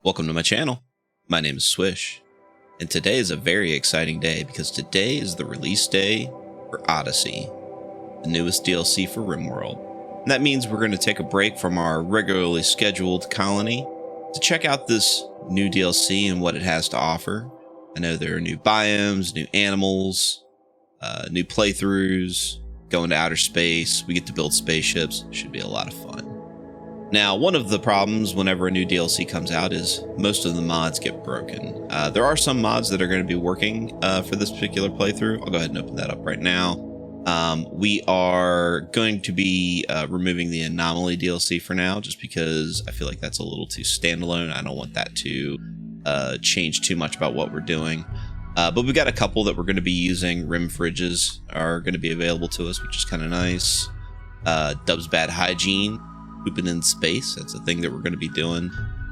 Welcome to my channel. My name is Swish, and today is a very exciting day because today is the release day for Odyssey, the newest DLC for Rimworld. And that means we're going to take a break from our regularly scheduled colony to check out this new DLC and what it has to offer. I know there are new biomes, new animals, new playthroughs, going to outer space. We get to build spaceships. Should be a lot of fun. Now, one of the problems whenever a new DLC comes out is most of the mods get broken. There are some mods that are going to be working for this particular playthrough. I'll go ahead and open that up right now. We are going to be removing the anomaly DLC for now, just because I feel like that's a little too standalone. I don't want that to change too much about what we're doing. But we've got a couple that we're going to be using. Rim fridges are going to be available to us, which is kind of nice. Dub's Bad Hygiene. Pooping in space, that's a thing that we're going to be doing,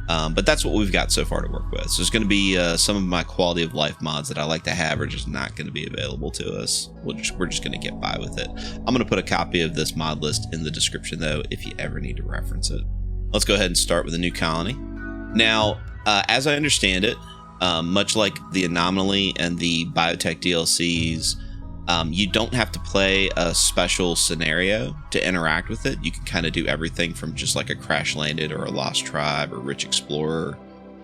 but that's what we've got so far to work with. So there's going to be some of my quality of life mods that I like to have are just not going to be available to us. We're just going to get by with it. I'm going to put a copy of this mod list in the description though if you ever need to reference it. Let's go ahead and start with a new colony. Now, as I understand it, much like the anomaly and the biotech DLCs, you don't have to play a special scenario to interact with it. You can kind of do everything from just like a Crash Landed or a Lost Tribe or Rich Explorer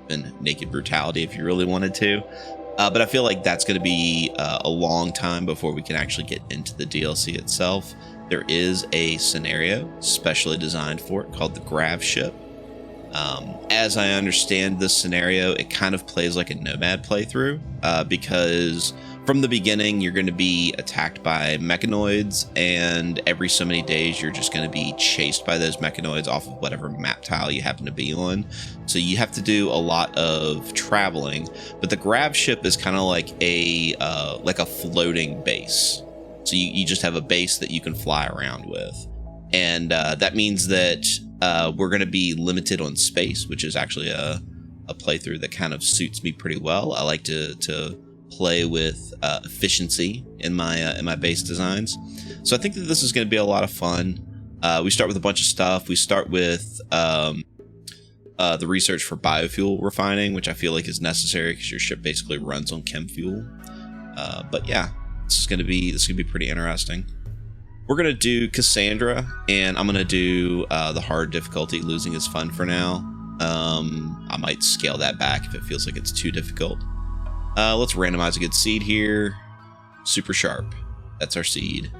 and Naked Brutality if you really wanted to. But I feel like that's going to be a long time before we can actually get into the DLC itself. There is a scenario specially designed for it called the Grav Ship. As I understand this scenario, it kind of plays like a Nomad playthrough because from the beginning, you're going to be attacked by mechanoids, and every so many days, you're just going to be chased by those mechanoids off of whatever map tile you happen to be on. So you have to do a lot of traveling, but the Grav Ship is kind of like a floating base. So you just have a base that you can fly around with. And that means that we're going to be limited on space, which is actually a playthrough that kind of suits me pretty well. I like to play with efficiency in my base designs. So I think that this is going to be a lot of fun. We start with a bunch of stuff. We start with the research for biofuel refining, which I feel like is necessary because your ship basically runs on chem fuel. But yeah, this is going to be pretty interesting. We're going to do Cassandra, and I'm going to do the hard difficulty. Losing is fun for now. I might scale that back if it feels like it's too difficult. Let's randomize a good seed here. Super sharp. That's our seed.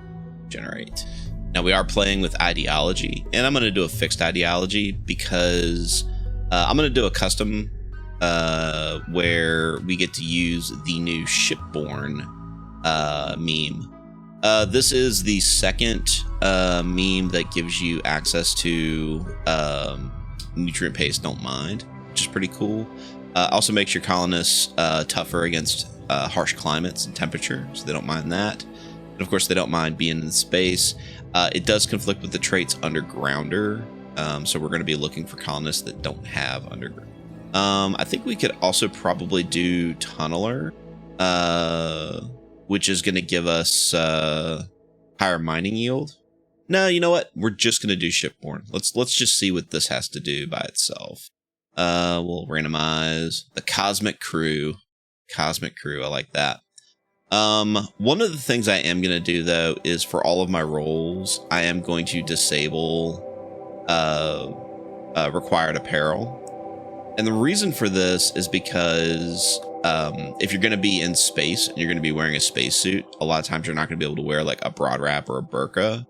Generate. Now we are playing with ideology, and I'm going to do a fixed ideology because I'm going to do a custom where we get to use the new shipborne meme. This is the second meme that gives you access to nutrient paste don't mind, which is pretty cool. Also makes your colonists tougher against harsh climates and temperature, so they don't mind that. And of course, they don't mind being in space. It does conflict with the traits undergrounder, so we're going to be looking for colonists that don't have underground. I think we could also probably do tunneler, which is going to give us higher mining yield. No, you know what? We're just going to do shipborne. Let's just see what this has to do by itself. We'll randomize the Cosmic Crew. Cosmic Crew, I like that. One of the things I am going to do, though, is for all of my roles, I am going to disable required apparel. And the reason for this is because if you're going to be in space and you're going to be wearing a spacesuit, a lot of times you're not going to be able to wear like a broad wrap or a burqa.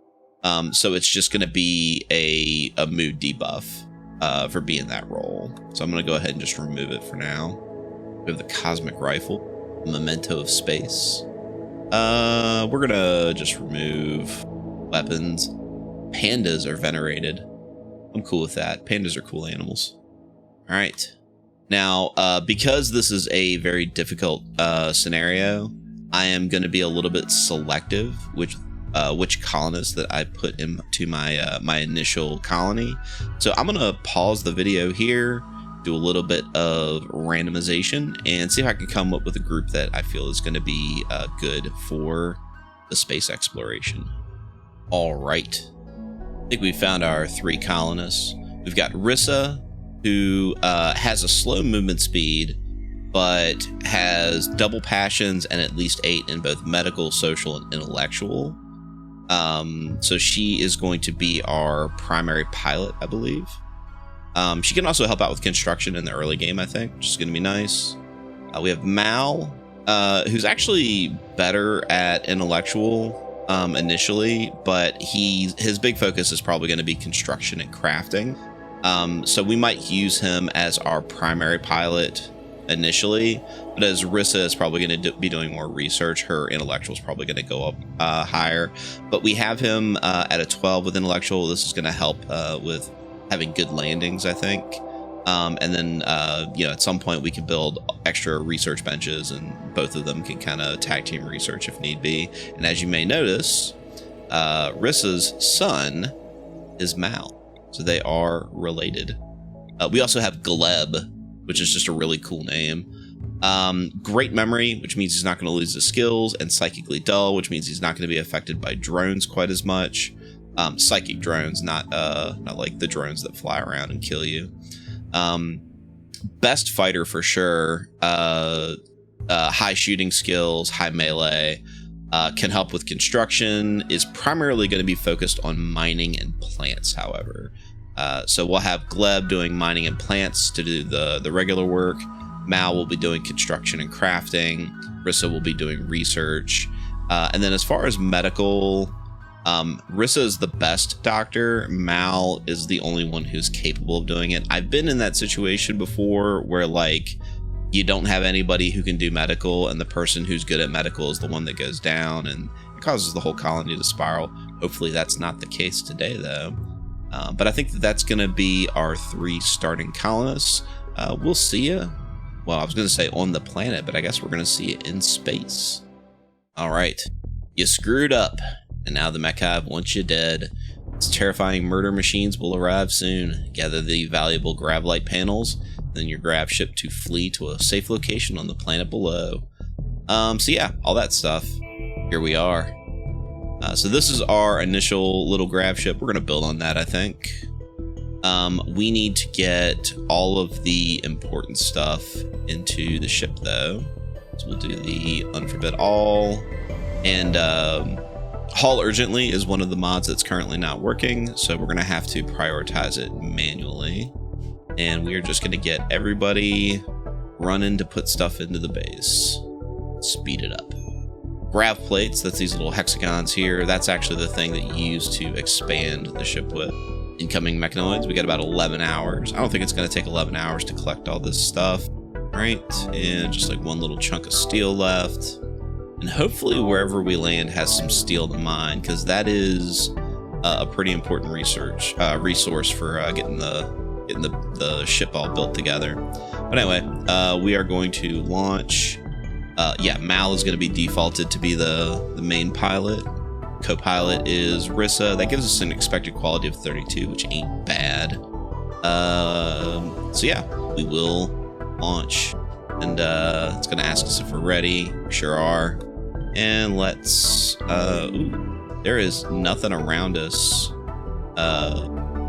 So it's just going to be a mood debuff for being that role. So I'm going to go ahead and just remove it for now. We have the Cosmic Rifle, Memento of Space. We're going to just remove weapons. Pandas are venerated. I'm cool with that. Pandas are cool animals. All right. Now, because this is a very difficult scenario, I am going to be a little bit selective which colonists that I put into my initial colony. So I'm going to pause the video here, do a little bit of randomization, and see if I can come up with a group that I feel is going to be good for the space exploration. All right. I think we found our 3 colonists. We've got Rissa, who has a slow movement speed, but has double passions and at least 8 in both medical, social, and intellectual. So she is going to be our primary pilot, I believe. She can also help out with construction in the early game, I think, which is going to be nice. We have Mal, who's actually better at intellectual initially, but his big focus is probably going to be construction and crafting. So we might use him as our primary pilot initially, but as Rissa is probably going to be doing more research, her intellectual is probably going to go up higher. But we have him at a 12 with intellectual. This is going to help with having good landings, I think. And then, at some point we can build extra research benches, and both of them can kind of tag team research if need be. And as you may notice, Rissa's son is Mal, so they are related. We also have Gleb, which is just a really cool name. Great memory, which means he's not going to lose his skills, and psychically dull, which means he's not going to be affected by drones quite as much. Psychic drones, not like the drones that fly around and kill you. Best fighter for sure. High shooting skills, high melee, can help with construction, is primarily going to be focused on mining and plants, however. So we'll have Gleb doing mining and plants to do the regular work. Mal will be doing construction and crafting. Rissa will be doing research. And then as far as medical, Rissa is the best doctor. Mal is the only one who's capable of doing it. I've been in that situation before where like you don't have anybody who can do medical, and the person who's good at medical is the one that goes down, and it causes the whole colony to spiral. Hopefully that's not the case today though. But I think that's going to be our 3 starting colonists. We'll see you. Well, I was going to say on the planet, but I guess we're going to see it in space. All right. You screwed up, and now the Mechhive wants you dead. Its terrifying murder machines will arrive soon. Gather the valuable grav light panels, then your grav ship to flee to a safe location on the planet below. So yeah, all that stuff. Here we are. So this is our initial little grav ship. We're going to build on that, I think. We need to get all of the important stuff into the ship, though. So we'll do the unforbid all. And haul urgently is one of the mods that's currently not working, so we're going to have to prioritize it manually. And we are just going to get everybody running to put stuff into the base. Speed it up. Grav plates, that's these little hexagons here. That's actually the thing that you use to expand the ship with. Incoming mechanoids, we got about 11 hours. I don't think it's going to take 11 hours to collect all this stuff. All right, and just like one little chunk of steel left. And hopefully wherever we land has some steel to mine, because that is a pretty important resource for getting the ship all built together. But anyway, we are going to launch. Mal is going to be defaulted to be the main pilot. Co-pilot is Rissa. That gives us an expected quality of 32, which ain't bad. So yeah, we will launch. And it's going to ask us if we're ready. We sure are. And let's... there is nothing around us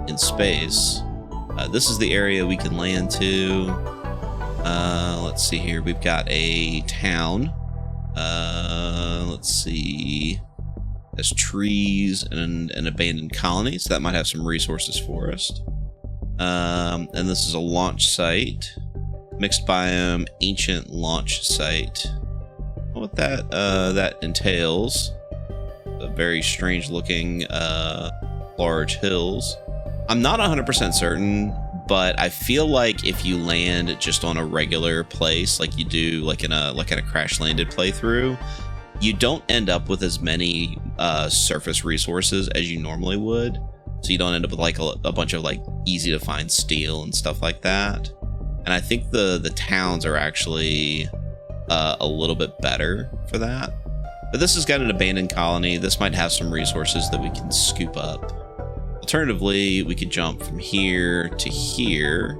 in space. This is the area we can land to. Let's see here. We've got a town. Let's see. There's trees and an abandoned colony, so that might have some resources for us. And this is a launch site. Mixed biome, ancient launch site. What that entails. A very strange looking large hills. I'm not 100% certain, but I feel like if you land just on a regular place, like you do like in a crash landed playthrough, you don't end up with as many surface resources as you normally would. So you don't end up with like a bunch of like easy to find steel and stuff like that. And I think the towns are actually a little bit better for that. But this has got an abandoned colony. This might have some resources that we can scoop up. Alternatively, we could jump from here to here,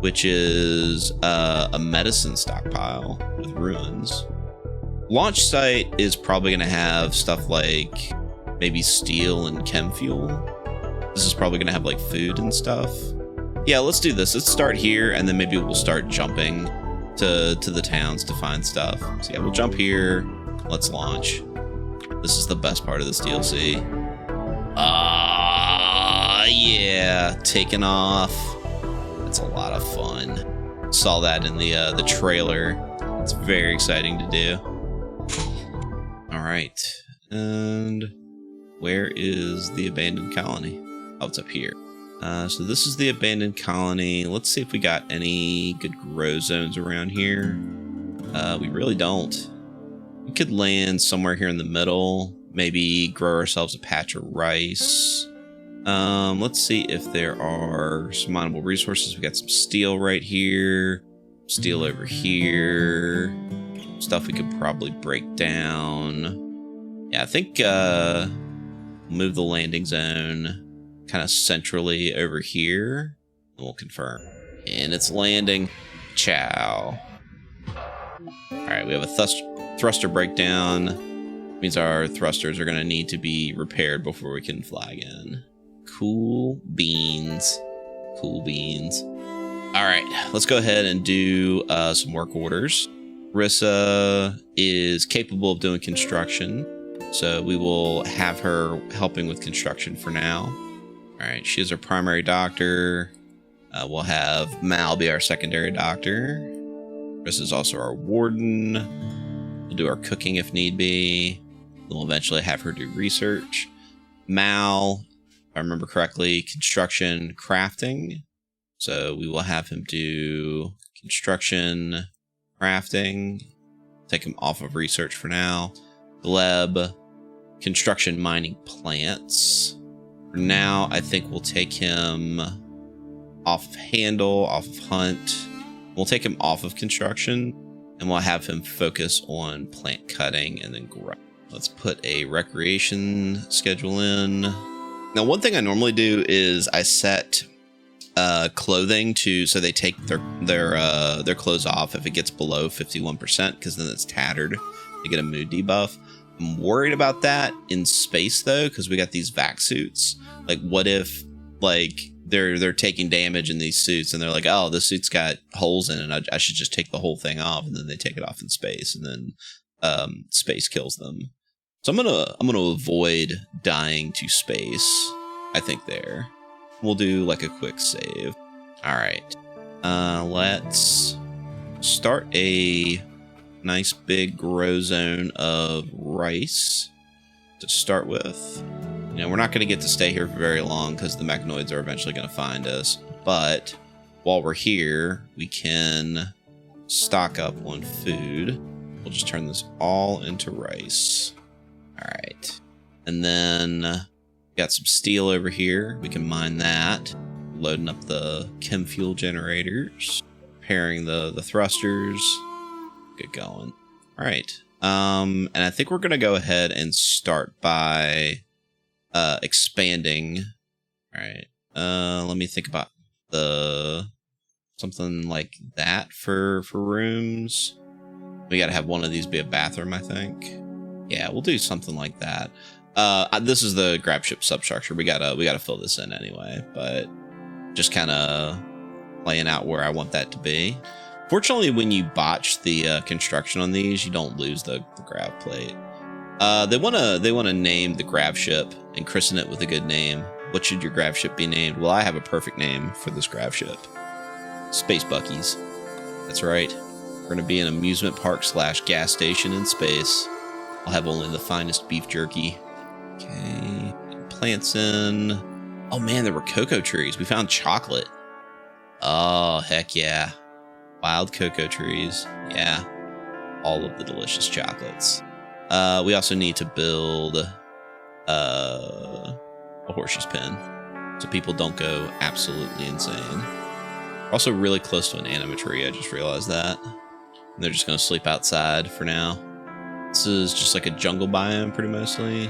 which is a medicine stockpile with ruins. Launch site is probably going to have stuff like maybe steel and chem fuel. This is probably going to have like food and stuff. Yeah, let's do this. Let's start here, and then maybe we'll start jumping to the towns to find stuff. So yeah, we'll jump here. Let's launch. This is the best part of this DLC. Yeah, taking off. It's a lot of fun. Saw that in the trailer. It's very exciting to do. All right, and where is the abandoned colony? Oh, it's up here. So this is the abandoned colony. Let's see if we got any good grow zones around here. We really don't. We could land somewhere here in the middle. Maybe grow ourselves a patch of rice. Let's see if there are some mineable resources. We got some steel right here. Steel over here. Stuff we could probably break down. Yeah, I think move the landing zone kind of centrally over here, and we'll confirm. And it's landing. Ciao. All right, we have a thruster breakdown. Means our thrusters are going to need to be repaired before we can fly again. Cool beans. Cool beans. All right, let's go ahead and do some work orders. Rissa is capable of doing construction, so we will have her helping with construction for now. All right, she is our primary doctor. We'll have Mal be our secondary doctor. Chris is also our warden. We'll do our cooking if need be. We'll eventually have her do research. Mal, if I remember correctly, construction, crafting. So we will have him do construction, crafting. Take him off of research for now. Gleb, construction, mining, plants. For now, I think we'll take him off of handle, off of hunt. We'll take him off of construction, and we'll have him focus on plant cutting and then grow. Let's put a recreation schedule in. Now, one thing I normally do is I set clothing to so they take their clothes off if it gets below 51%, because then it's tattered. They get a mood debuff. I'm worried about that in space though, because we got these vac suits. Like, what if like they're taking damage in these suits and they're like, oh, this suit's got holes in it, I should just take the whole thing off, and then they take it off in space, and then space kills them. So I'm gonna avoid dying to space. I think there. We'll do like a quick save. All right. Let's start a nice big grow zone of rice to start with. You know, we're not going to get to stay here for very long because the mechanoids are eventually going to find us. But while we're here, we can stock up on food. We'll just turn this all into rice. All right. And then got some steel over here. We can mine that. Loading up the chem fuel generators. Repairing the thrusters. Get going. All right. And I think we're going to go ahead and start by expanding. All right. Let me think about something like that for rooms. We got to have one of these be a bathroom, I think. Yeah, we'll do something like that. This is the grab ship substructure. We gotta fill this in anyway, but just kind of laying out where I want that to be. Fortunately, when you botch the construction on these, you don't lose the grav plate. They wanna name the grav ship and christen it with a good name. What should your grav ship be named? Well, I have a perfect name for this grav ship. Space Buckies. That's right. We're gonna be an amusement park / gas station in space. I'll have only the finest beef jerky. Okay, plants in. Oh man, there were cocoa trees. We found chocolate. Oh, heck yeah. Wild cocoa trees. Yeah. All of the delicious chocolates. We also need to build a horseshoe's pen so people don't go absolutely insane. We're also really close to an animatree. I just realized that. And they're just going to sleep outside for now. This is just like a jungle biome pretty mostly.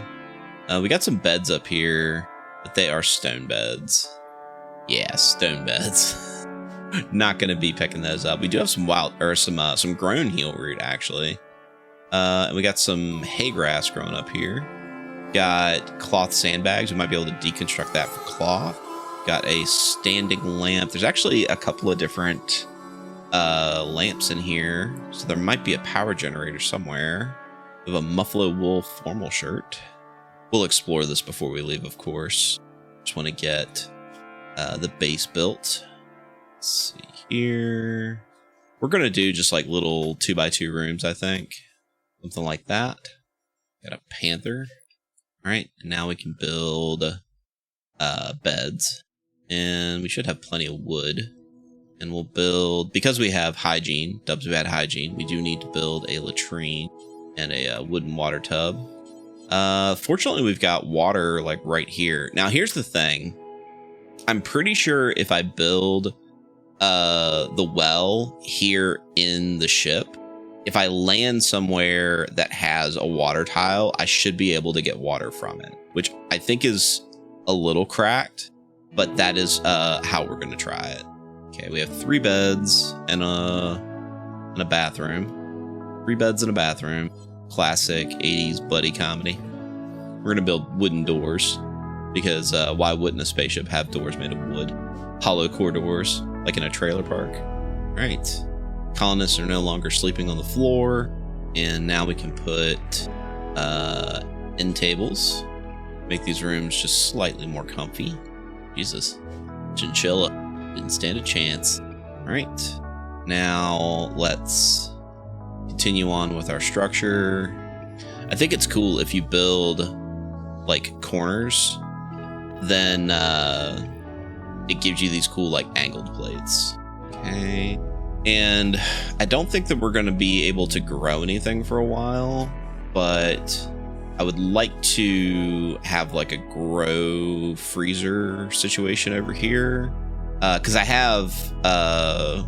We got some beds up here, but they are stone beds. Yeah, stone beds. Not gonna be picking those up. We do have some some grown heel root actually. And we got some hay grass growing up here. Got cloth sandbags. We might be able to deconstruct that for cloth. Got a standing lamp. There's actually a couple of different lamps in here, so there might be a power generator somewhere. We have a Muffalo wool formal shirt. We'll explore this before we leave, of course. Just want to get the base built. Let's see here. We're going to do just like little 2x2 rooms, I think. Something like that. Got a panther. All right, and now we can build beds. And we should have plenty of wood. And we'll build, because we have hygiene, Dubs have had hygiene, we do need to build a latrine and a wooden water tub. Fortunately, we've got water like right here. Now, here's the thing. I'm pretty sure if I build the well here in the ship, if I land somewhere that has a water tile, I should be able to get water from it, which I think is a little cracked, but that is how we're going to try it. Okay, we have 3 beds and a bathroom. 3 beds and a bathroom. Classic 80s buddy comedy. We're going to build wooden doors because why wouldn't a spaceship have doors made of wood? Hollow core doors, like in a trailer park. All right. Colonists are no longer sleeping on the floor, and now we can put end tables. Make these rooms just slightly more comfy. Jesus. Chinchilla. Didn't stand a chance. All right. Now let's continue on with our structure. I think it's cool if you build like corners, then it gives you these cool like angled plates. Okay. And I don't think that we're going to be able to grow anything for a while, but I would like to have like a grow freezer situation over here. Because I have the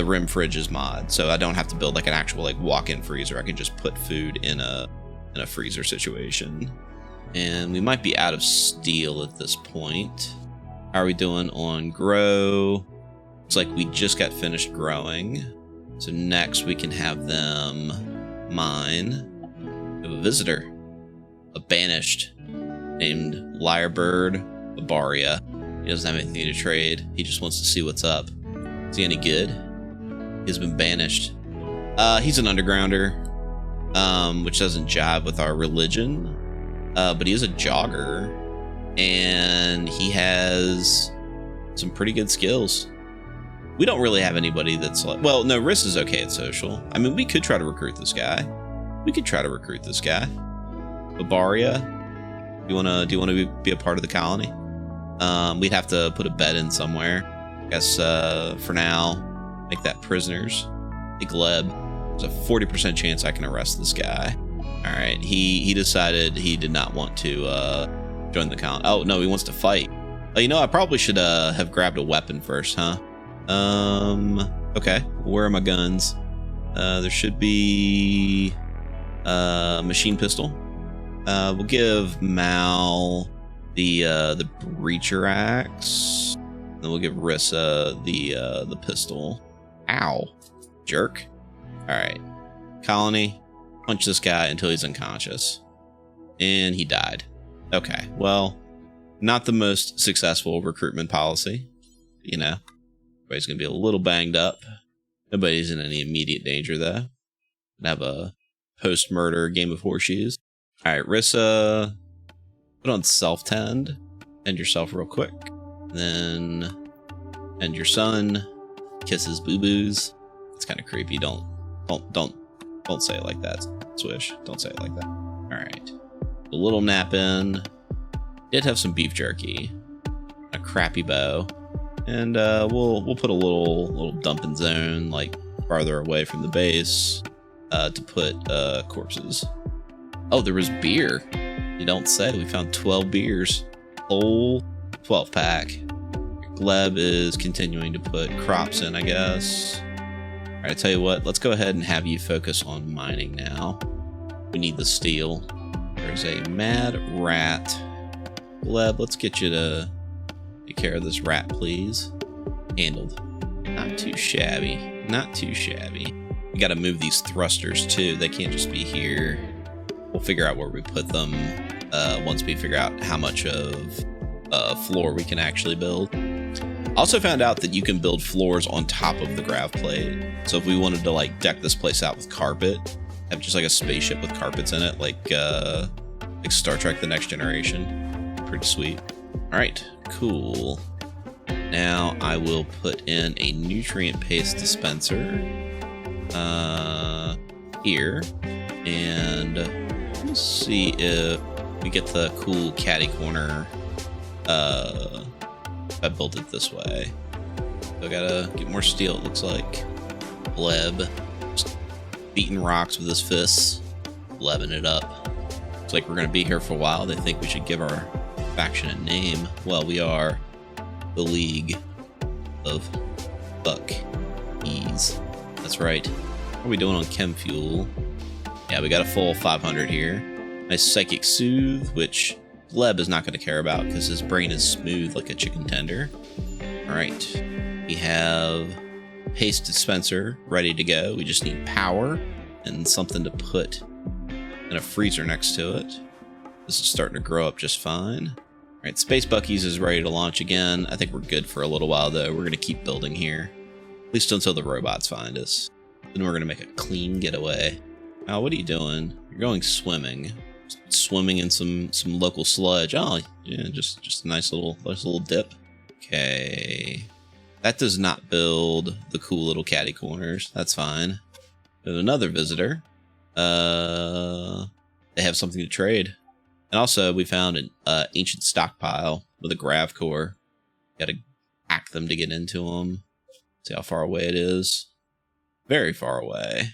Rim Fridges mod, so I don't have to build like an actual like walk-in freezer. I can just put food in a freezer situation. And we might be out of steel at this point. How are we doing on grow? Looks like we just got finished growing. So next we can have them mine. We have a visitor, a banished named Lyrebird Babaria. He doesn't have anything to trade. He just wants to see what's up. Is he any good? He's been banished. He's an undergrounder, which doesn't jive with our religion. But he is a jogger, and he has some pretty good skills. We don't really have anybody that's like, well, no, Riss is okay at social. I mean, we could try to recruit this guy. Babaria, do you want to be a part of the colony? We'd have to put a bed in somewhere. I guess for now, make that prisoners. Hey, Gleb, there's a 40% chance I can arrest this guy. All right, he decided he did not want to join the colony. Oh no, he wants to fight. Oh, you know, I probably should have grabbed a weapon first, huh? Okay, where are my guns? There should be a machine pistol. We'll give Mal the breacher axe. Then we'll give Rissa the pistol. Ow, jerk. All right, colony, punch this guy until he's unconscious, and he died. Okay, well, not the most successful recruitment policy. You know, everybody's gonna be a little banged up. Nobody's in any immediate danger though. Gonna have a post-murder game of horseshoes. All right, Rissa, put on self-tend. End yourself real quick. Then end your son. Kiss his boo-boos. It's kind of creepy. Don't say it like that, Swish. Don't say it like that. All right. A little nap in. Did have some beef jerky. A crappy bow. And we'll put a little dumping zone like farther away from the base to put corpses. Oh, there was beer. You don't say. We found 12 beers. Whole 12 pack. Gleb is continuing to put crops in, I guess. All right, I tell you what. Let's go ahead and have you focus on mining now. We need the steel. There's a mad rat. Gleb, let's get you to take care of this rat, please. Handled. Not too shabby. Not too shabby. We got to move these thrusters too. They can't just be here. We'll figure out where we put them once we figure out how much of floor we can actually build. Also found out that you can build floors on top of the grav plate. So if we wanted to like deck this place out with carpet, have just like a spaceship with carpets in it, like Star Trek: The Next Generation. Pretty sweet. All right, cool. Now I will put in a nutrient paste dispenser here, and let's see if we get the cool catty corner. I built it this way. So I gotta get more steel, it looks like. Bleb. Just beating rocks with his fists. Blebbing it up. Looks like we're gonna be here for a while. They think we should give our faction a name. Well, we are the League of Buckies. That's right. What are we doing on chem fuel? Yeah, we got a full 500 here. Nice psychic soothe, which Bleb is not going to care about because his brain is smooth like a chicken tender. All right, we have paste dispenser ready to go. We just need power and something to put in a freezer next to it. This is starting to grow up just fine. All right, Space Buckies is ready to launch again. I think we're good for a little while though. We're going to keep building here, at least until the robots find us. Then we're going to make a clean getaway. Al, what are you doing? You're going swimming. Swimming in some local sludge. Oh, yeah, just a nice little dip. Okay. That does not build the cool little catty corners. That's fine. There's another visitor. They have something to trade. And also, we found an ancient stockpile with a grav core. Got to hack them to get into them. See how far away it is. Very far away.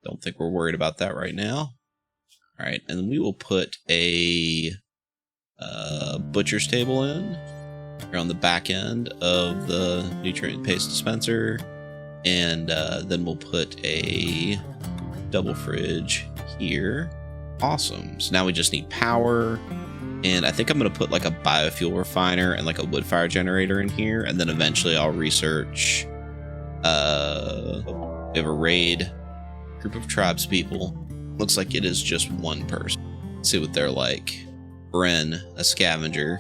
Don't think we're worried about that right now. All right, and then we will put a butcher's table in here on the back end of the nutrient paste dispenser, and then we'll put a double fridge here. Awesome. So now we just need power, and I think I'm gonna put like a biofuel refiner and like a wood fire generator in here, and then eventually I'll research. We have a raid group of tribes people. Looks like it is just one person. Let's see what they're like. Bren, a scavenger.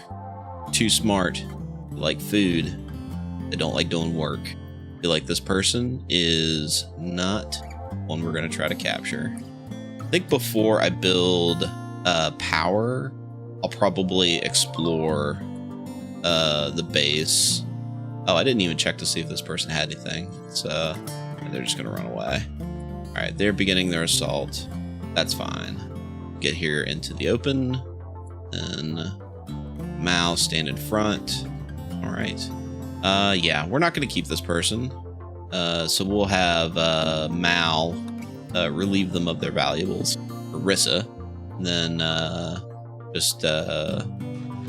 Too smart. They like food. They don't like doing work. I feel like this person is not one we're going to try to capture. I think before I build power, I'll probably explore the base. Oh, I didn't even check to see if this person had anything. So they're just going to run away. All right, they're beginning their assault. That's fine. Get here into the open, and Mal stand in front. All right. Yeah, we're not going to keep this person. So we'll have Mal relieve them of their valuables. Rissa. And then yeah,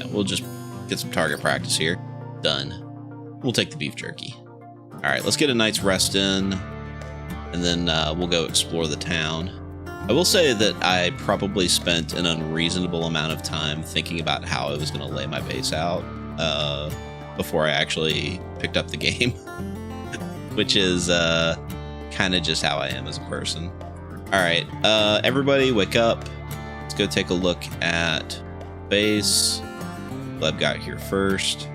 we'll just get some target practice here. Done. We'll take the beef jerky. All right, let's get a night's rest in, and then we'll go explore the town. I will say that I probably spent an unreasonable amount of time thinking about how I was going to lay my base out before I actually picked up the game, which is kind of just how I am as a person. All right, everybody wake up. Let's go take a look at base. Gleb got here first.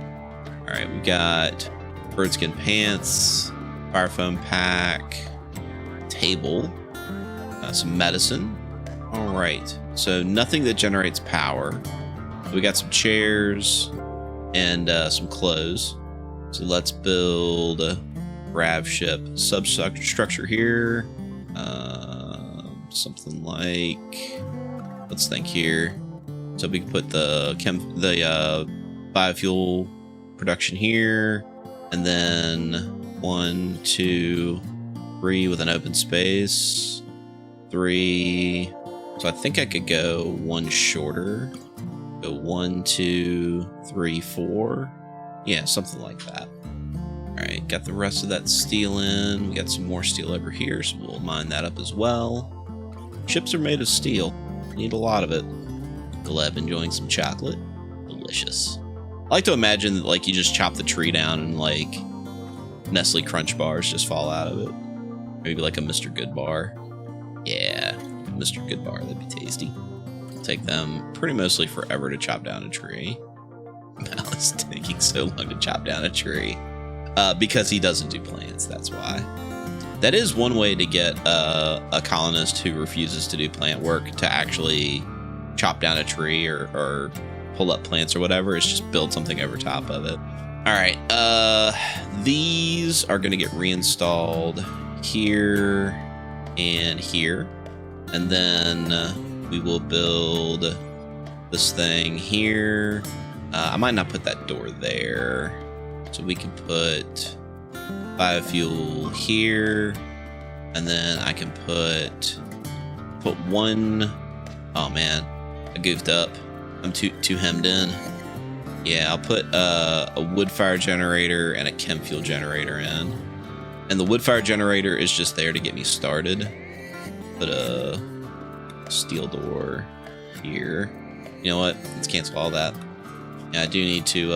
All right, we got birdskin pants, fire foam pack, table, some medicine. All right, so nothing that generates power. We got some chairs and some clothes. So let's build a grav ship substructure here. Something like, let's think here. So we can put the biofuel production here, and then 1, 2, 3 with an open space. 3. So I think I could go one shorter. Go 1, 2, 3, 4. Yeah, something like that. All right, got the rest of that steel in. We got some more steel over here, so we'll mine that up as well. Ships are made of steel. Need a lot of it. Gleb enjoying some chocolate. Delicious. I like to imagine that like you just chop the tree down and like Nestle Crunch bars just fall out of it. Maybe like a Mr. Good bar. Yeah, Mr. Good bar, that'd be tasty. Take them pretty mostly forever to chop down a tree. It's taking so long to chop down a tree. Because he doesn't do plants, that's why. That is one way to get a colonist who refuses to do plant work to actually chop down a tree or pull up plants or whatever, is just build something over top of it. All right, these are going to get reinstalled here and here. And then we will build this thing here. I might not put that door there. So we can put biofuel here. And then I can put one. Oh man, I goofed up. I'm too hemmed in. Yeah, I'll put a wood fire generator and a chem fuel generator in. And the wood fire generator is just there to get me started. Put a steel door here. You know what? Let's cancel all that. Yeah, I do need to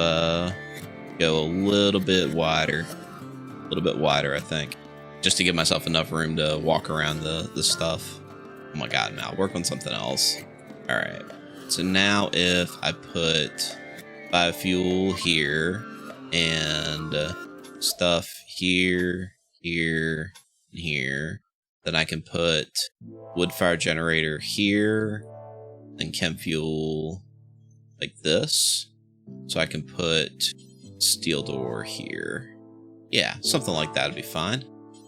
go a little bit wider. A little bit wider, I think. Just to give myself enough room to walk around the stuff. Oh my god, now work on something else. Alright. So now if I put biofuel here and stuff here, here, and here, then I can put wood fire generator here and chem fuel like this. So I can put steel door here. Yeah, something like that would be fine.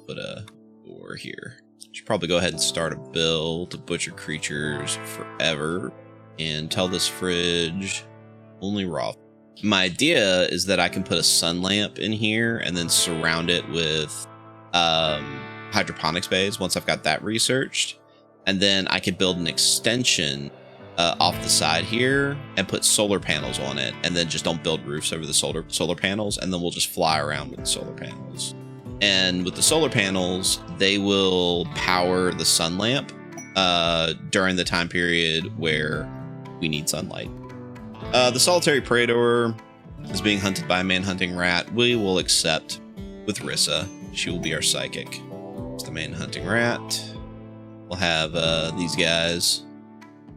Put a door here. Should probably go ahead and start a build to butcher creatures forever and tell this fridge only raw. My idea is that I can put a sun lamp in here and then surround it with hydroponics bays once I've got that researched. And then I could build an extension off the side here and put solar panels on it, and then just don't build roofs over the solar panels, and then we'll just fly around with the solar panels. And with the solar panels, they will power the sun lamp during the time period where we need sunlight. The solitary praetor is being hunted by a man-hunting rat. We will accept with Rissa. She will be our psychic. It's the man-hunting rat. We'll have these guys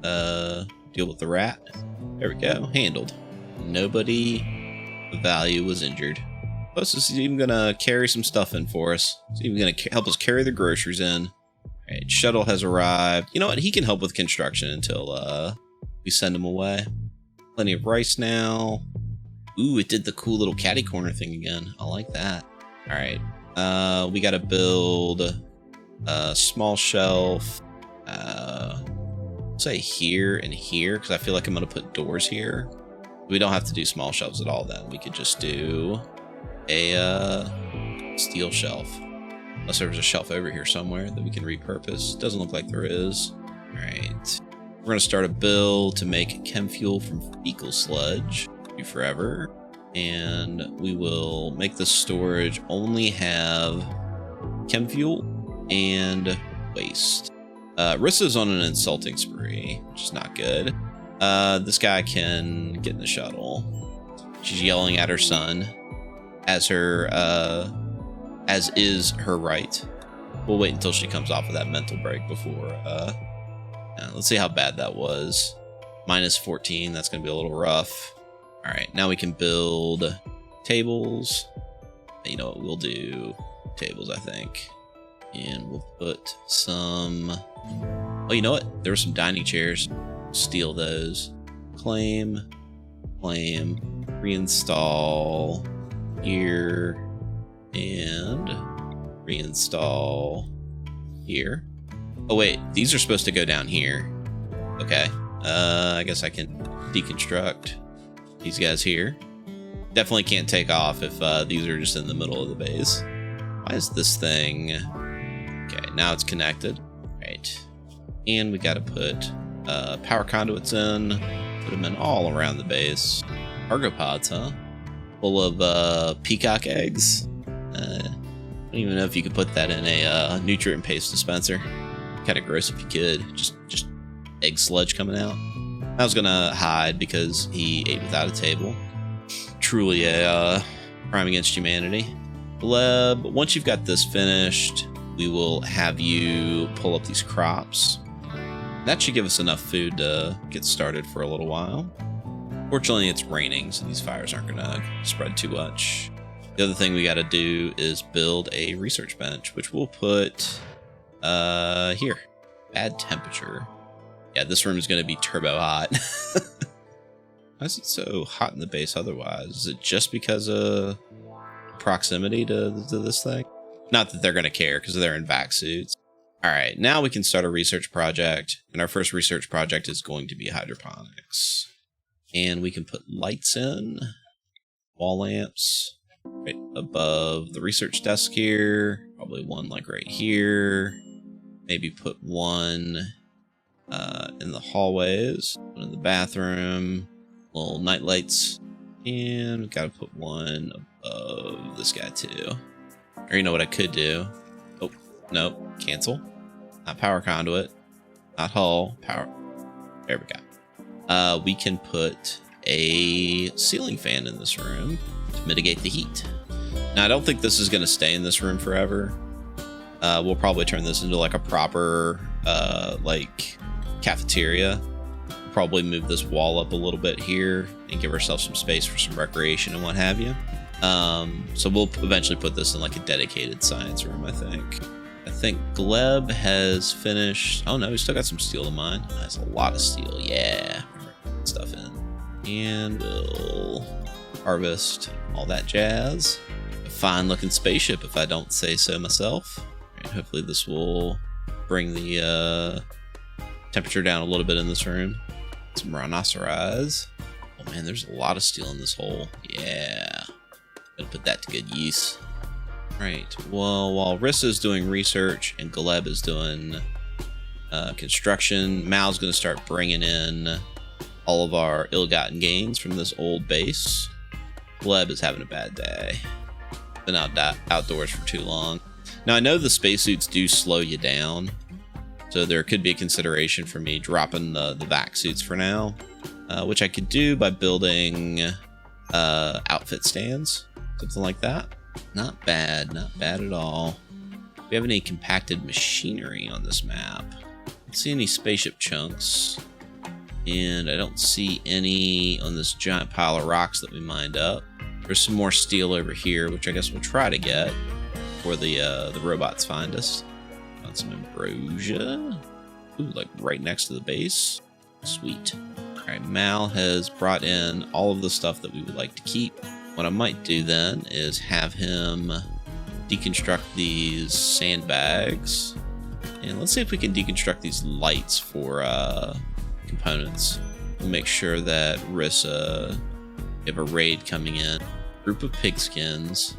deal with the rat. There we go. Handled. Nobody of value was injured. Plus, this is even gonna carry some stuff in for us. It's even gonna help us carry the groceries in. Alright, shuttle has arrived. You know what? He can help with construction until we send him away. Plenty of rice now. Ooh, it did the cool little catty corner thing again. I like that. Alright. We gotta build a small shelf. Say here and here, because I feel like I'm gonna put doors here. We don't have to do small shelves at all then. We could just do a steel shelf. Unless there was a shelf over here somewhere that we can repurpose. Doesn't look like there is. Alright. We're gonna start a build to make chem fuel from fecal sludge. Do forever. And we will make the storage only have chem fuel and waste. Rissa's on an insulting spree, which is not good. This guy can get in the shuttle. She's yelling at her son, as is her right. We'll wait until she comes off of that mental break before. Let's see how bad that was. Minus 14. That's gonna be a little rough. All right, now we can build tables. You know what? We'll do tables, I think. And we'll put some... Oh, you know what? There were some dining chairs. Steal those. Claim. Reinstall. Here. And reinstall. Here. Oh, wait. These are supposed to go down here. Okay. I guess I can deconstruct these guys here. Definitely can't take off if these are just in the middle of the base. Why is this thing... Okay, now it's connected. Right. And we gotta put power conduits in. Put them in all around the base. Cargo pods, huh? Full of peacock eggs. I don't even know if you could put that in a nutrient paste dispenser. Kind of gross if you could. Just egg sludge coming out. I was gonna hide because he ate without a table. Truly a crime against humanity. But once you've got this finished, we will have you pull up these crops. That should give us enough food to get started for a little while. Fortunately, it's raining, so these fires aren't going to spread too much. The other thing we got to do is build a research bench, which we'll put here. Bad temperature. Yeah, this room is going to be turbo hot. Why is it so hot in the base otherwise? Is it just because of proximity to this thing? Not that they're going to care because they're in vac suits. All right, now we can start a research project. And our first research project is going to be hydroponics. And we can put lights in, wall lamps, right above the research desk here. Probably one like right here. Maybe put one in the hallways, one in the bathroom, little night lights. And we gotta put one above this guy too. Or you know what I could do? Oh, no, cancel. Not power conduit, not hull, power. There we go. We can put a ceiling fan in this room to mitigate the heat. Now, I don't think this is going to stay in this room forever. We'll probably turn this into like a proper like cafeteria. Probably move this wall up a little bit here and give ourselves some space for some recreation and what have you. So we'll eventually put this in like a dedicated science room, I think. I think Gleb has finished. Oh no, we still got some steel to mine. That's a lot of steel. Yeah, put stuff in. And we'll harvest all that jazz. A fine looking spaceship, if I don't say so myself. And hopefully this will bring the temperature down a little bit in this room. Some rhinoceros. Oh man, there's a lot of steel in this hole. Yeah. Gonna put that to good use. Right. Well, while Rissa is doing research and Gleb is doing construction, Mal's going to start bringing in all of our ill-gotten gains from this old base. Gleb is having a bad day. Been outdoors for too long. Now, I know the spacesuits do slow you down, so there could be a consideration for me dropping the vac suits for now, which I could do by building outfit stands, something like that. Not bad at all. Do we have any compacted machinery on this map? I don't see any spaceship chunks. And I don't see any on this giant pile of rocks that we mined up. There's some more steel over here, which I guess we'll try to get before the robots find us. Found some ambrosia. Ooh, like right next to the base. Sweet. Alright, Mal has brought in all of the stuff that we would like to keep. What I might do then is have him deconstruct these sandbags. And let's see if we can deconstruct these lights for components. We'll make sure that Rissa, we have a raid coming in. Group of pigskins.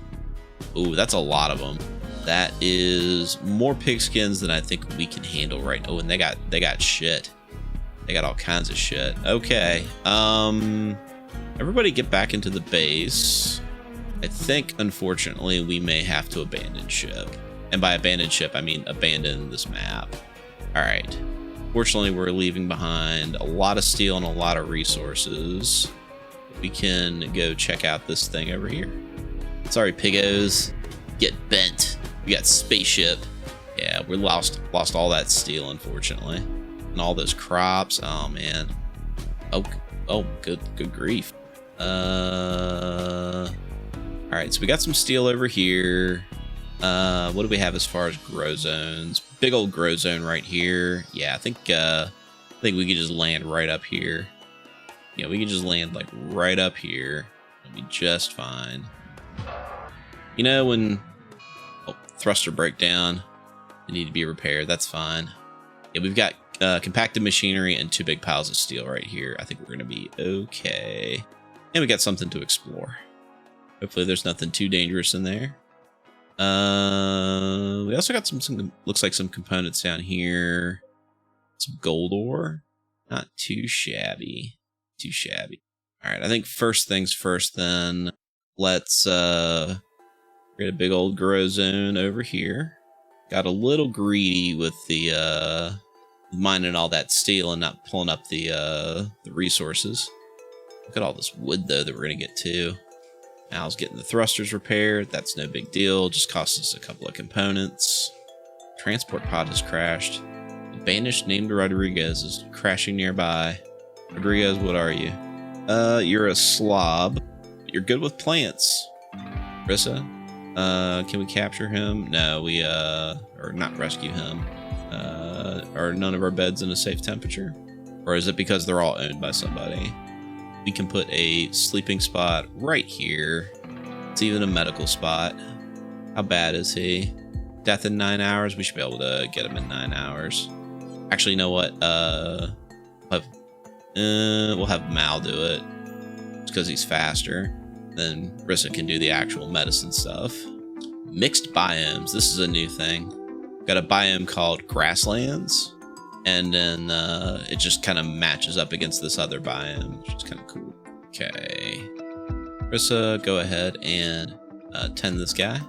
Ooh, that's a lot of them. That is more pigskins than I think we can handle right now. Oh, and they got shit. They got all kinds of shit. Okay. Everybody get back into the base. I think, unfortunately, we may have to abandon ship. And by abandon ship, I mean abandon this map. Alright. Fortunately, we're leaving behind a lot of steel and a lot of resources. We can go check out this thing over here. Sorry, piggos. Get bent. We got spaceship. Yeah, we lost all that steel, unfortunately. And all those crops. Oh, man. Oh, good grief. Alright, so we got some steel over here. What do we have as far as grow zones? Big old grow zone right here. Yeah, I think we could just land right up here. Yeah, we could just land like right up here. It'll be just fine. You know, when thruster breakdown, they need to be repaired. That's fine. Yeah, we've got compacted machinery and 2 big piles of steel right here. I think we're gonna be okay. And we got something to explore. Hopefully there's nothing too dangerous in there. We also got some looks like some components down here. Some gold ore. Not too shabby. Too shabby. Alright, I think first things first then. Let's get a big old grow zone over here. Got a little greedy with the mining all that steel and not pulling up the resources. Look at all this wood though that we're gonna get to. Mal's getting the thrusters repaired. That's no big deal. Just cost us a couple of components. Transport pod has crashed. A banished named Rodriguez is crashing nearby. Rodriguez, what are you? You're a slob. You're good with plants. Rissa, can we capture him? No, or not rescue him. Are none of our beds in a safe temperature? Or is it because they're all owned by somebody? We can put a sleeping spot right here. It's even a medical spot. How bad is he? Death in 9 hours? We should be able to get him in 9 hours. Actually, you know what? We'll have Mal do it. It's because he's faster. Then Rissa can do the actual medicine stuff. Mixed biomes. This is a new thing. Got a biome called grasslands. And then it just kind of matches up against this other biome, which is kind of cool. Okay. Rissa, go ahead and tend this guy.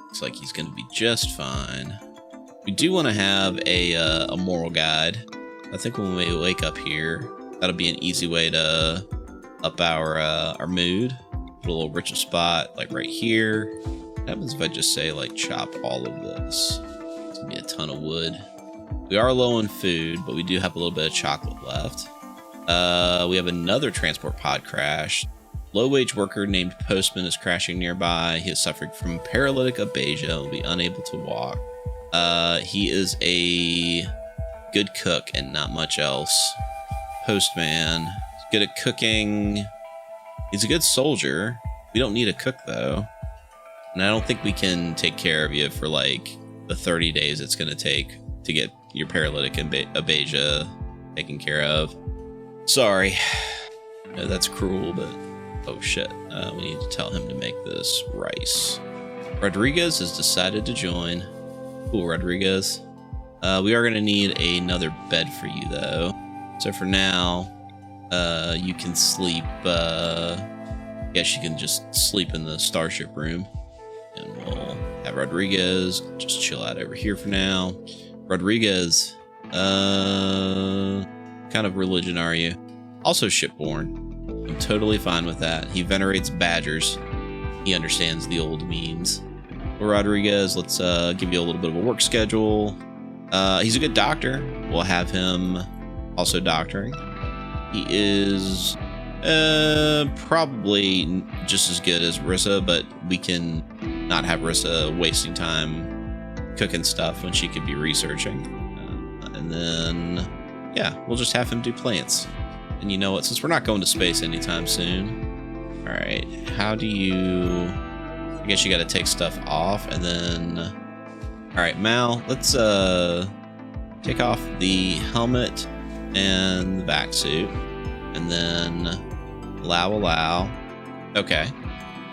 Looks like he's going to be just fine. We do want to have a moral guide. I think when we wake up here, that'll be an easy way to up our mood. Put a little richer spot, like right here. What happens if I just say, like, chop all of this? It's going to be a ton of wood. We are low on food, but we do have a little bit of chocolate left. We have another transport pod crash. Low-wage worker named Postman is crashing nearby. He is suffering from paralytic aphasia and will be unable to walk. He is a good cook and not much else. Postman, good at cooking. He's a good soldier. We don't need a cook, though. And I don't think we can take care of you for, like, the 30 days it's going to take to get your paralytic aphasia taken care of. Sorry. No, that's cruel, but... Oh, shit. We need to tell him to make this rice. Rodriguez has decided to join. Cool, Rodriguez. We are going to need another bed for you, though. So for now, you can sleep... I guess you can just sleep in the starship room. And we'll have Rodriguez just chill out over here for now. Rodriguez, kind of religion are you? Also shipborn. I'm totally fine with that. He venerates badgers. He understands the old memes. Well, Rodriguez, let's give you a little bit of a work schedule. He's a good doctor. We'll have him also doctoring. He is probably just as good as Rissa, but we can not have Rissa wasting time cooking stuff when she could be researching. And then, yeah, we'll just have him do plants. And you know what? Since we're not going to space anytime soon, all right, how do you... I guess you got to take stuff off, and then... All right, Mal, let's take off the helmet and the back suit, and then allow. Okay,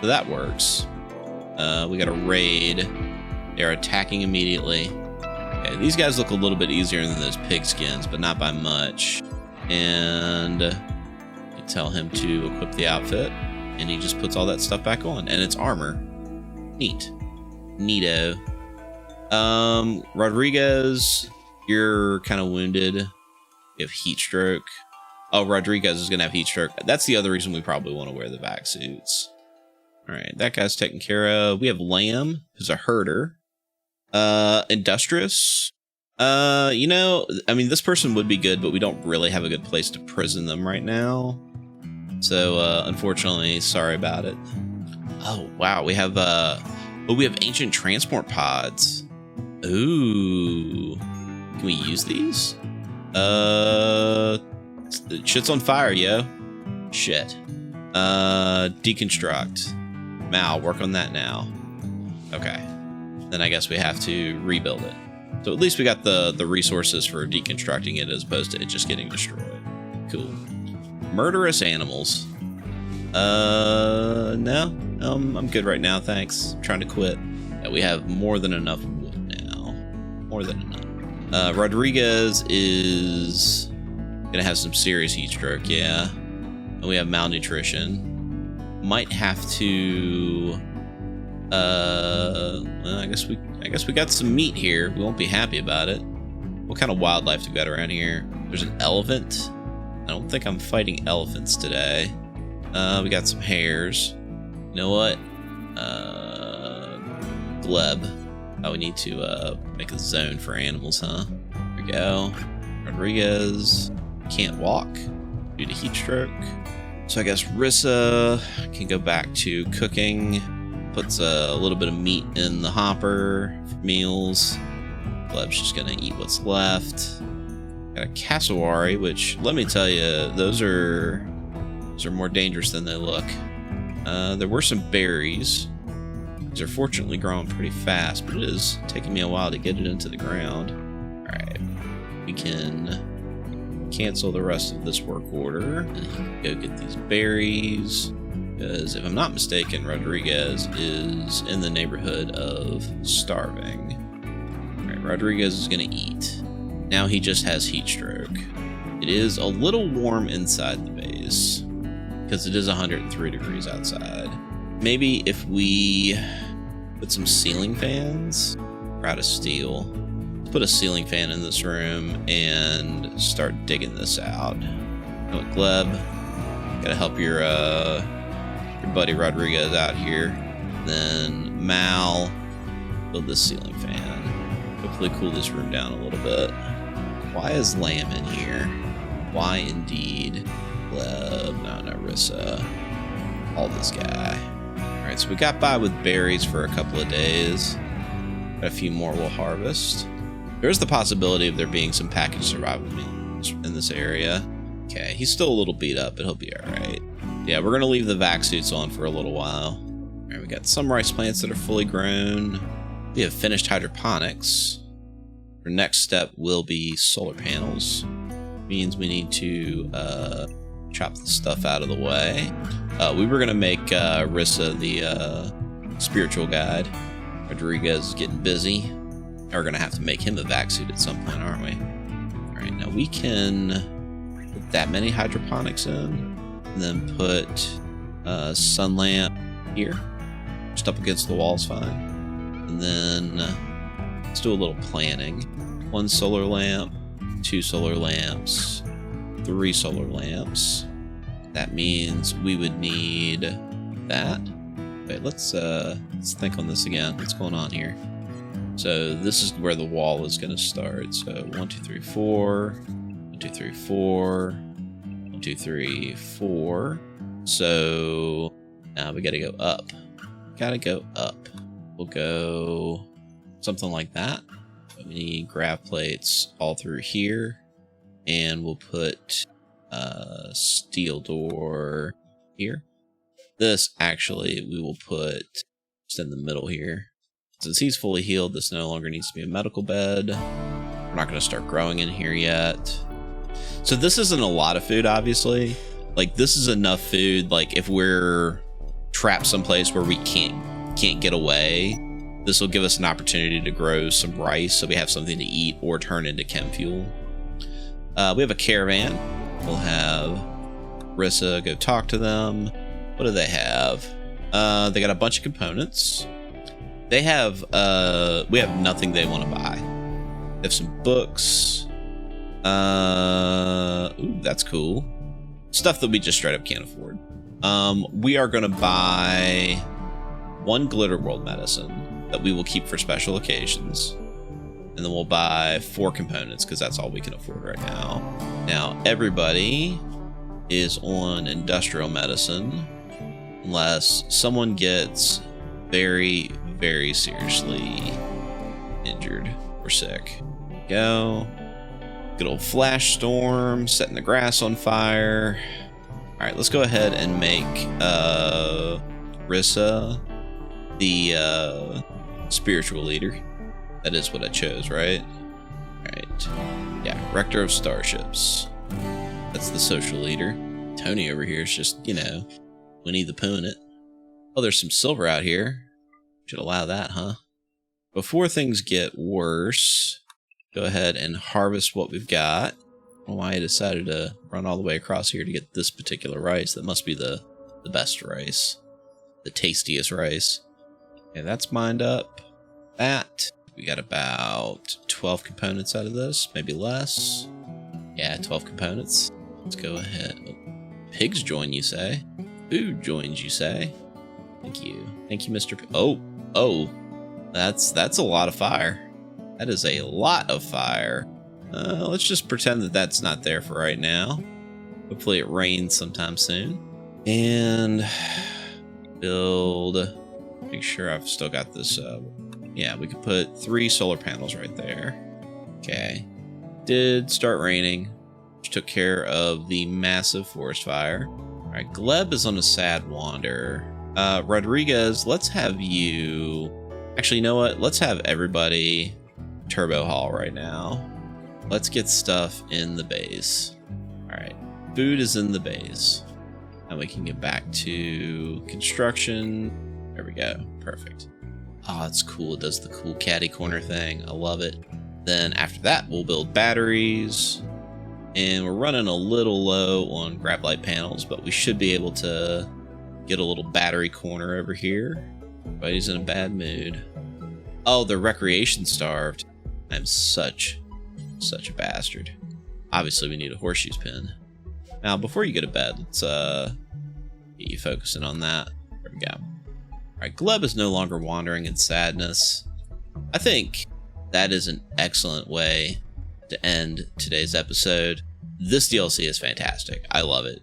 so that works. We got a raid. They're attacking immediately. Okay, these guys look a little bit easier than those pigskins, but not by much. And you tell him to equip the outfit, and he just puts all that stuff back on, and it's armor. Neat. Neato. Rodriguez, you're kind of wounded. You have heat stroke. Oh, Rodriguez is gonna have heat stroke. That's the other reason we probably want to wear the vac suits. All right, that guy's taken care of. We have Lamb, who's a herder. Industrious. You know, I mean, this person would be good, but we don't really have a good place to prison them right now. So, unfortunately, sorry about it. Oh, wow, we have ancient transport pods. Ooh. Can we use these? Shit's on fire, yo. Shit. Deconstruct. Mal, work on that now. Okay. Then I guess we have to rebuild it. So at least we got the resources for deconstructing it as opposed to it just getting destroyed. Cool. Murderous animals. No. I'm good right now, thanks. I'm trying to quit. Yeah, we have more than enough wood now. More than enough. Rodriguez is gonna have some serious heat stroke, yeah. And we have malnutrition. Might have to well, I guess we got some meat here. We won't be happy about it. What kind of wildlife do we got around here? There's an elephant. I don't think I'm fighting elephants today. We got some hares. You know what? Gleb. Oh, we need to make a zone for animals, huh? There we go. Rodriguez can't walk due to heat stroke. So I guess Rissa can go back to cooking. Puts a little bit of meat in the hopper for meals. Gleb's just gonna eat what's left. Got a cassowary, which, let me tell you, those are more dangerous than they look. There were some berries. These are fortunately growing pretty fast, but it is taking me a while to get it into the ground. Alright, we can cancel the rest of this work order and go get these berries. Because if I'm not mistaken, Rodriguez is in the neighborhood of starving. Alright, Rodriguez is gonna eat. Now he just has heat stroke. It is a little warm inside the base because it is 103 degrees outside. Maybe if we put some ceiling fans, we're out of steel. Let's put a ceiling fan in this room and start digging this out. You know what, Gleb? Gotta help your buddy Rodriguez out here. Then Mal, build this ceiling fan. Hopefully cool this room down a little bit. Why is Lamb in here? Why indeed? Gleb, no, Rissa. All this guy. Alright, so we got by with berries for a couple of days. Got a few more we'll harvest. There's the possibility of there being some packaged survival meat in this area. Okay, he's still a little beat up, but he'll be alright. Yeah, we're gonna leave the vac suits on for a little while. Alright, we got some rice plants that are fully grown. We have finished hydroponics. Our next step will be solar panels. Means we need to chop the stuff out of the way. We were gonna make Rissa the spiritual guide. Rodriguez is getting busy. We're gonna have to make him a vac suit at some point, aren't we? Alright, now we can put that many hydroponics in, and then put a sun lamp here. Just up against the wall is fine. And then let's do a little planning. 1 solar lamp, 2 solar lamps, 3 solar lamps. That means we would need that. Wait, let's think on this again. What's going on here? So this is where the wall is going to start. So 1, 2, 3, 4. 1, 2, 3, 4. 1, 2, 3, 4. So now we got to go up. Gotta go up. We'll go something like that. We need grav plates all through here, and we'll put a steel door here. This actually we will put just in the middle here. Since he's fully healed, this no longer needs to be a medical bed. We're not going to start growing in here yet. So this isn't a lot of food, obviously. Like, this is enough food, like, if we're trapped someplace where we can't get away, this will give us an opportunity to grow some rice so we have something to eat or turn into chem fuel. We have a caravan. We'll have Rissa go talk to them. What do they have? They got a bunch of components. They have, we have nothing they want to buy. They have some books. Ooh, that's cool. Stuff that we just straight up can't afford. We are going to buy 1 glitter world medicine that we will keep for special occasions. And then we'll buy 4 components because that's all we can afford right now. Now, everybody is on industrial medicine unless someone gets very, very seriously injured or sick. Go. Good old flash storm, setting the grass on fire. All right, let's go ahead and make Rissa the spiritual leader. That is what I chose, right? All right. Yeah, Rector of Starships. That's the social leader. Tony over here is just, you know, Winnie the Pooh in it. Oh, there's some silver out here. Should allow that, huh? Before things get worse, go ahead and harvest what we've got. I don't know why I decided to run all the way across here to get this particular rice. That must be the best rice. The tastiest rice. Okay, that's mined up. That. We got about 12 components out of this, maybe less. Yeah, 12 components. Let's go ahead. Oh, pigs join, you say? Food joins, you say? Thank you. Thank you, Mr. Oh. That's a lot of fire. That is a lot of fire. Let's just pretend that that's not there for right now. Hopefully it rains sometime soon. And build, make sure I've still got this. Yeah, we could put 3 solar panels right there. Okay. Did start raining, which took care of the massive forest fire. All right, Gleb is on a sad wander. Rodriguez, let's have you... Actually, you know what? Let's have everybody turbo haul right now. Let's get stuff in the base. All right, food is in the base. And we can get back to construction. There we go. Perfect. Oh, it's cool. It does the cool caddy corner thing. I love it. Then after that, we'll build batteries. And we're running a little low on grab light panels, but we should be able to get a little battery corner over here. Everybody's in a bad mood. Oh, they're recreation starved. I'm such a bastard. Obviously, we need a horseshoes pin. Now, before you go to bed, let's get you focusing on that. There we go. All right, Gleb is no longer wandering in sadness. I think that is an excellent way to end today's episode. This DLC is fantastic. I love it.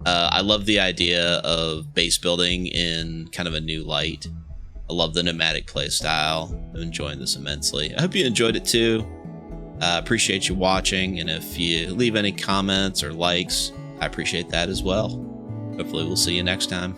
I love the idea of base building in kind of a new light. I love the nomadic playstyle. I'm enjoying this immensely. I hope you enjoyed it too. Appreciate you watching, and if you leave any comments or likes, I appreciate that as well. Hopefully we'll see you next time.